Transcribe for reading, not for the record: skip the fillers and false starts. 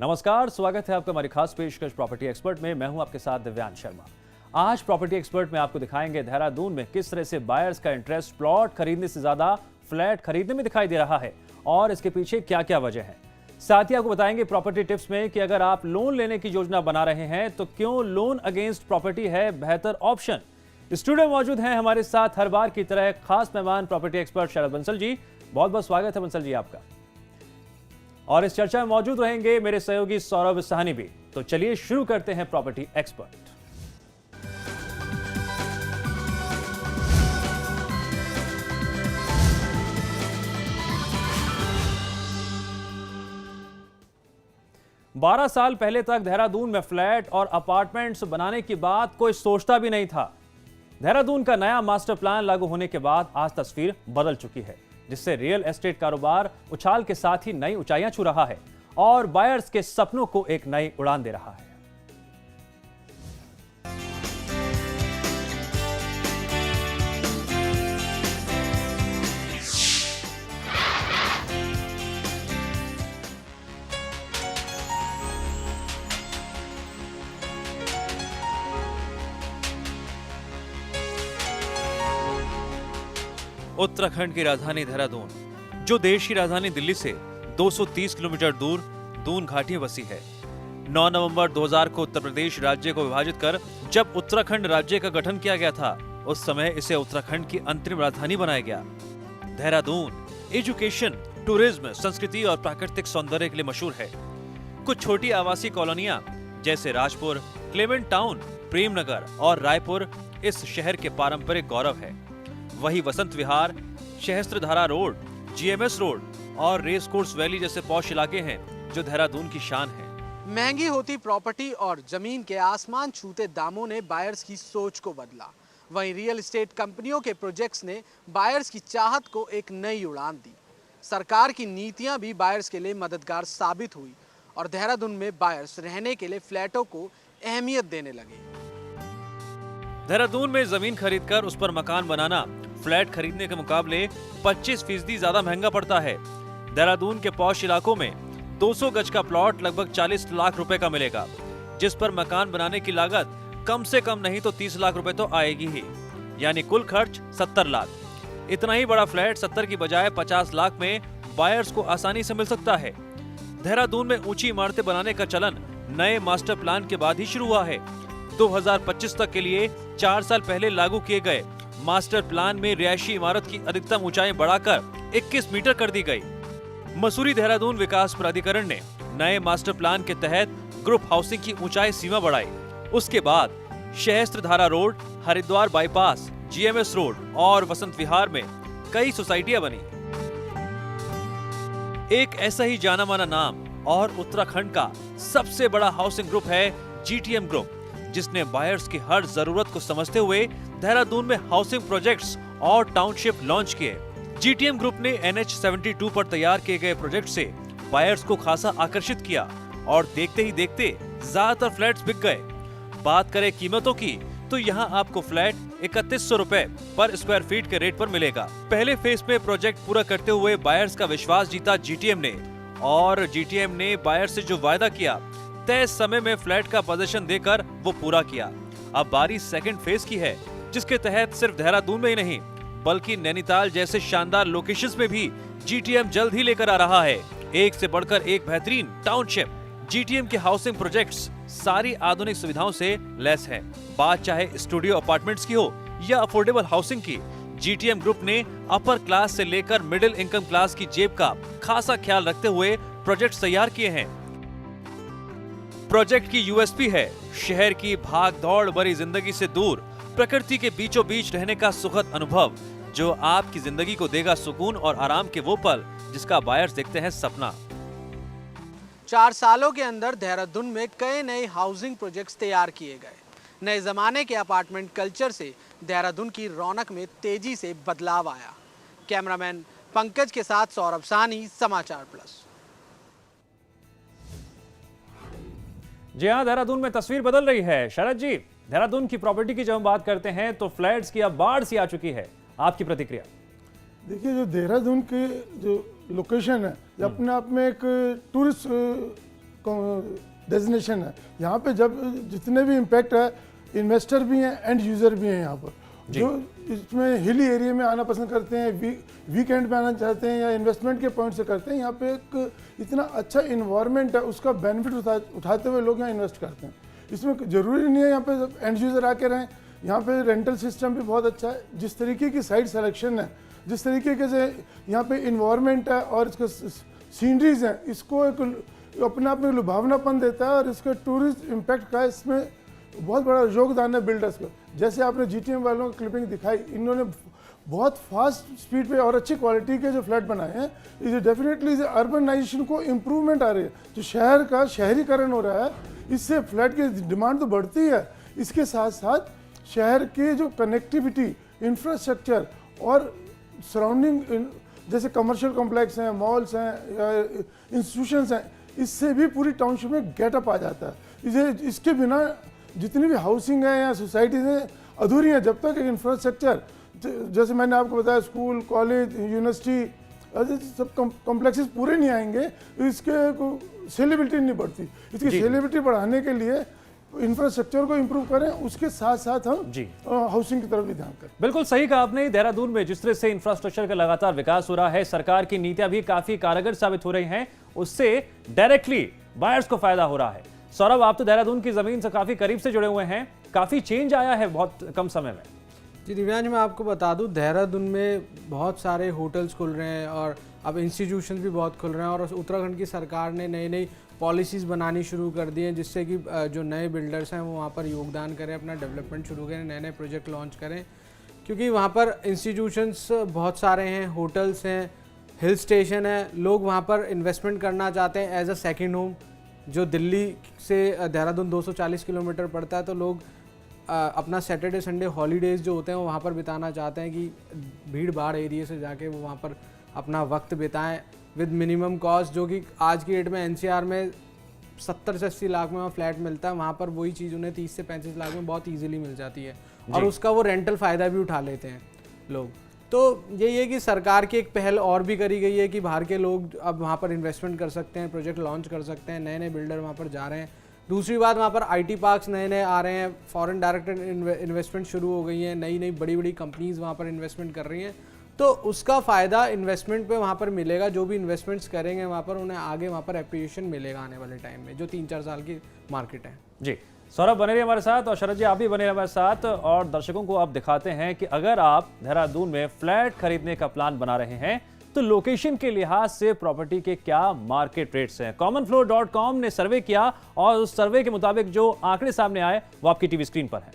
नमस्कार, स्वागत है आपका हमारी खास पेशकश प्रॉपर्टी एक्सपर्ट में। मैं हूं आपके साथ दिव्यांश शर्मा। आज प्रॉपर्टी एक्सपर्ट में आपको दिखाएंगे देहरादून में किस तरह से बायर्स का इंटरेस्ट प्लॉट खरीदने से ज्यादा फ्लैट खरीदने में दिखाई दे रहा है और इसके पीछे क्या क्या वजह है। साथ ही आपको बताएंगे प्रॉपर्टी टिप्स में कि अगर आप लोन लेने की योजना बना रहे हैं तो क्यों लोन अगेंस्ट प्रॉपर्टी है बेहतर ऑप्शन। स्टूडियो में मौजूद हैं हमारे साथ हर बार की तरह खास मेहमान प्रॉपर्टी एक्सपर्ट शरद बंसल जी। बहुत बहुत स्वागत है बंसल जी आपका। और इस चर्चा में मौजूद रहेंगे मेरे सहयोगी सौरभ साहनी भी। तो चलिए शुरू करते हैं प्रॉपर्टी एक्सपर्ट। बारह साल पहले तक देहरादून में फ्लैट और अपार्टमेंट्स बनाने की बात कोई सोचता भी नहीं था। देहरादून का नया मास्टर प्लान लागू होने के बाद आज तस्वीर बदल चुकी है, जिससे रियल एस्टेट कारोबार उछाल के साथ ही नई ऊंचाइयां छू रहा है और बायर्स के सपनों को एक नई उड़ान दे रहा है। उत्तराखंड की राजधानी देहरादून, जो देश की राजधानी दिल्ली से 230 किलोमीटर दूर दून घाटी में बसी है। 9 नवंबर 2000 को उत्तर प्रदेश राज्य को विभाजित कर जब उत्तराखंड राज्य का गठन किया गया था, उस समय इसे उत्तराखंड की अंतरिम राजधानी बनाया गया। देहरादून एजुकेशन, टूरिज्म, संस्कृति और प्राकृतिक सौंदर्य के लिए मशहूर है। कुछ छोटी आवासीय कॉलोनियां जैसे राजपुर, क्लेमेंट टाउन, प्रेमनगर और रायपुर इस शहर के पारंपरिक गौरव है। वही Vasant Vihar, Sahastradhara road, GMS road और रेस कोर्स वैली जैसे पॉश इलाके हैं जो देहरादून की शान है। महंगी होती प्रॉपर्टी और जमीन के आसमान छूते दामों ने बायर्स की सोच को बदला। वहीं रियल एस्टेट कंपनियों के प्रोजेक्ट्स ने बायर्स की चाहत को एक नई उड़ान दी। सरकार की नीतियां भी बायर्स के लिए मददगार साबित हुई और देहरादून में बायर्स रहने के लिए फ्लैटों को अहमियत देने लगे। देहरादून में जमीन खरीदकर उस पर मकान बनाना फ्लैट खरीदने के मुकाबले 25% ज्यादा महंगा पड़ता है। देहरादून के पॉश इलाकों में 200 गज का प्लॉट लगभग 40 लाख रुपए का मिलेगा, जिस पर मकान बनाने की लागत कम से कम नहीं तो 30 लाख रुपए तो आएगी ही, यानी कुल खर्च 70 लाख। इतना ही बड़ा फ्लैट 70 की बजाय 50 लाख में बायर्स को आसानी से मिल सकता है। देहरादून में ऊंची इमारतें बनाने का चलन नए मास्टर प्लान के बाद ही शुरू हुआ है। 2025 तक के लिए 4 साल पहले लागू किए गए मास्टर प्लान में रिहायशी इमारत की अधिकतम ऊंचाई बढ़ाकर 21 मीटर कर दी गई। मसूरी देहरादून विकास प्राधिकरण ने नए मास्टर प्लान के तहत ग्रुप हाउसिंग की ऊंचाई सीमा बढ़ाई। उसके बाद Sahastradhara road, Haridwar bypass, GMS road और वसंत विहार में कई सोसाइटियां बनी। एक ऐसा ही जाना माना नाम और उत्तराखंड का सबसे बड़ा हाउसिंग ग्रुप है जीटीएम ग्रुप, जिसने बायर्स की हर जरूरत को समझते हुए देहरादून में हाउसिंग प्रोजेक्ट्स और टाउनशिप लॉन्च किए। जीटीएम ग्रुप ने NH-72 पर तैयार किए गए प्रोजेक्ट से बायर्स को खासा आकर्षित किया और देखते ही देखते ज्यादातर फ्लैट्स बिक गए। बात करें कीमतों की तो यहाँ आपको फ्लैट 3100 रुपए पर स्क्वायर फीट के रेट पर मिलेगा। पहले फेज में प्रोजेक्ट पूरा करते हुए बायर्स का विश्वास जीता जीटीएम ने, और जीटीएम ने बायर्स से जो वायदा किया तय समय में फ्लैट का पोजीशन देकर वो पूरा किया। अब बारी सेकंड फेज की है, जिसके तहत सिर्फ देहरादून में ही नहीं बल्कि नैनीताल जैसे शानदार लोकेशंस में भी जीटीएम जल्द ही लेकर आ रहा है एक से बढ़कर एक बेहतरीन टाउनशिप। जीटीएम के हाउसिंग प्रोजेक्ट्स सारी आधुनिक सुविधाओं से लैस है। बात चाहे स्टूडियो अपार्टमेंट्स की हो या अफोर्डेबल हाउसिंग की, जीटीएम ग्रुप ने अपर क्लास से लेकर मिडिल इनकम क्लास की जेब का खासा ख्याल रखते हुए प्रोजेक्ट तैयार किए हैं। प्रोजेक्ट की यूएसपी है शहर की भाग दौड़ भरी जिंदगी से दूर प्रकृति के बीचों बीच रहने का सुखद अनुभव, जो आपकी जिंदगी को देगा सुकून और आराम के वो पल जिसका बायर्स देखते हैं सपना। 4 सालों के अंदर देहरादून में कई नए हाउसिंग प्रोजेक्ट्स तैयार किए गए। नए जमाने के अपार्टमेंट कल्चर से देहरादून की रौनक में तेजी से बदलाव आया। कैमरामैन पंकज के साथ सौरभ साहनी, समाचार प्लस। जी हाँ, देहरादून में तस्वीर बदल रही है। शरद जी, देहरादून की प्रॉपर्टी की जब हम बात करते हैं तो फ्लैट्स की अब बाढ़ सी आ चुकी है, आपकी प्रतिक्रिया? देखिए, जो देहरादून की जो लोकेशन है, ये अपने आप में एक टूरिस्ट डेजिग्नेशन है। यहाँ पे जब जितने भी इम्पैक्ट है, इन्वेस्टर भी हैं, एंड यूज़र भी हैं यहाँ पर, जो इसमें हिली एरिया में आना पसंद करते हैं, वीकेंड में आना चाहते हैं या इन्वेस्टमेंट के पॉइंट से करते हैं। यहाँ पे एक इतना अच्छा इन्वायरमेंट है, उसका बेनिफिट उठाते हुए लोग यहाँ इन्वेस्ट करते हैं। इसमें ज़रूरी नहीं है यहाँ पे एंड यूज़र आके रहें। यहाँ पे रेंटल सिस्टम भी बहुत अच्छा है। जिस तरीके की साइट सिलेक्शन है, जिस तरीके से यहाँ पे इन्वायरमेंट है और इसका सीनरीज हैं, इसको एक अपने आप में लुभावनापन देता है और इसका टूरिस्ट इम्पैक्ट का इसमें बहुत बड़ा योगदान है बिल्डर्स का। जैसे आपने जीटीएम वालों की क्लिपिंग दिखाई, इन्होंने बहुत फास्ट स्पीड पे और अच्छी क्वालिटी के जो फ्लैट बनाए हैं। इसे डेफिनेटली अर्बनाइजेशन को इम्प्रूवमेंट आ रही है, जो शहर का शहरीकरण हो रहा है, इससे फ्लैट की डिमांड तो बढ़ती है। इसके साथ साथ शहर के जो कनेक्टिविटी, इंफ्रास्ट्रक्चर और सराउंडिंग जैसे कमर्शियल कॉम्प्लेक्स हैं, मॉल्स हैं या इंस्टीट्यूशंस हैं, इससे भी पूरी टाउनशिप में गेटअप आ जाता है। इसके बिना जितनी भी हाउसिंग है या सोसाइटीज हैं अधूरी हैं, जब तक इंफ्रास्ट्रक्चर, जैसे मैंने आपको बताया, स्कूल, कॉलेज, यूनिवर्सिटी, सब कॉम्प्लेक्सेस पूरे नहीं आएंगे, इसके सेलेबिलिटी नहीं बढ़ती। इसकी सेलेबिलिटी बढ़ाने के लिए इंफ्रास्ट्रक्चर को इंप्रूव करें, उसके साथ साथ हम हाउसिंग की तरफ भी ध्यान करें। बिल्कुल सही कहा आपने। देहरादून में जिस तरह से इंफ्रास्ट्रक्चर का लगातार विकास हो रहा है, सरकार की नीतियां भी काफी कारगर साबित हो रही हैं, उससे डायरेक्टली बायर्स को फायदा हो रहा है। सौरभ, आप तो देहरादून की जमीन से काफी करीब से जुड़े हुए हैं, काफी चेंज आया है बहुत कम समय में। जी दिव्यांश, मैं आपको बता दूं, देहरादून में बहुत सारे होटल्स खुल रहे हैं और अब इंस्टीट्यूशंस भी बहुत खुल रहे हैं, और उत्तराखंड की सरकार ने नई नई पॉलिसीज़ बनानी शुरू कर दी हैं, जिससे कि जो नए बिल्डर्स हैं वो वहाँ पर योगदान करें, अपना डेवलपमेंट शुरू करें, नए नए प्रोजेक्ट लॉन्च करें। क्योंकि वहाँ पर इंस्टीट्यूशंस बहुत सारे हैं, होटल्स हैं, हिल स्टेशन है, लोग वहाँ पर इन्वेस्टमेंट करना चाहते हैं एज अ सेकेंड होम। जो दिल्ली से देहरादून 240 किलोमीटर पड़ता है, तो लोग अपना सैटरडे संडे हॉलीडेज़ जो होते हैं वो वहाँ पर बिताना चाहते हैं कि भीड़ भाड़ एरिया से जाके वो वहाँ पर अपना वक्त बिताएं विद मिनिमम कॉस्ट, जो कि आज की डेट में एनसीआर में 70 से 80 लाख में वहाँ फ्लैट मिलता है, वहाँ पर वही चीज़ उन्हें 30 से 35 लाख में बहुत ईजिली मिल जाती है, और उसका वो रेंटल फ़ायदा भी उठा लेते हैं लोग। तो यही है कि सरकार की एक पहल और भी करी गई है कि बाहर के लोग अब वहाँ पर इन्वेस्टमेंट कर सकते हैं, प्रोजेक्ट लॉन्च कर सकते हैं, नए नए बिल्डर वहाँ पर जा रहे हैं। दूसरी बात, वहाँ पर आईटी पार्क्स नए नए आ रहे हैं, फॉरेन डायरेक्ट इन्वेस्टमेंट शुरू हो गई हैं, नई नई बड़ी बड़ी कंपनीज वहाँ पर इन्वेस्टमेंट कर रही हैं। तो उसका फ़ायदा इन्वेस्टमेंट पे वहाँ पर मिलेगा। जो भी इन्वेस्टमेंट्स करेंगे वहाँ पर उन्हें आगे वहाँ पर एप्रिसिएशन मिलेगा आने वाले टाइम में, जो 3-4 साल की मार्केट है। जी, सौरभ बने रहिए हमारे साथ, और शरद जी आप भी बने रहिए हमारे साथ, और दर्शकों को आप दिखाते हैं कि अगर आप देहरादून में फ्लैट खरीदने का प्लान बना रहे हैं तो लोकेशन के लिहाज से प्रॉपर्टी के क्या मार्केट रेट्स हैं। commonfloor.com ने सर्वे किया और उस सर्वे के मुताबिक जो आंकड़े सामने आए वो आपकी टीवी स्क्रीन पर है।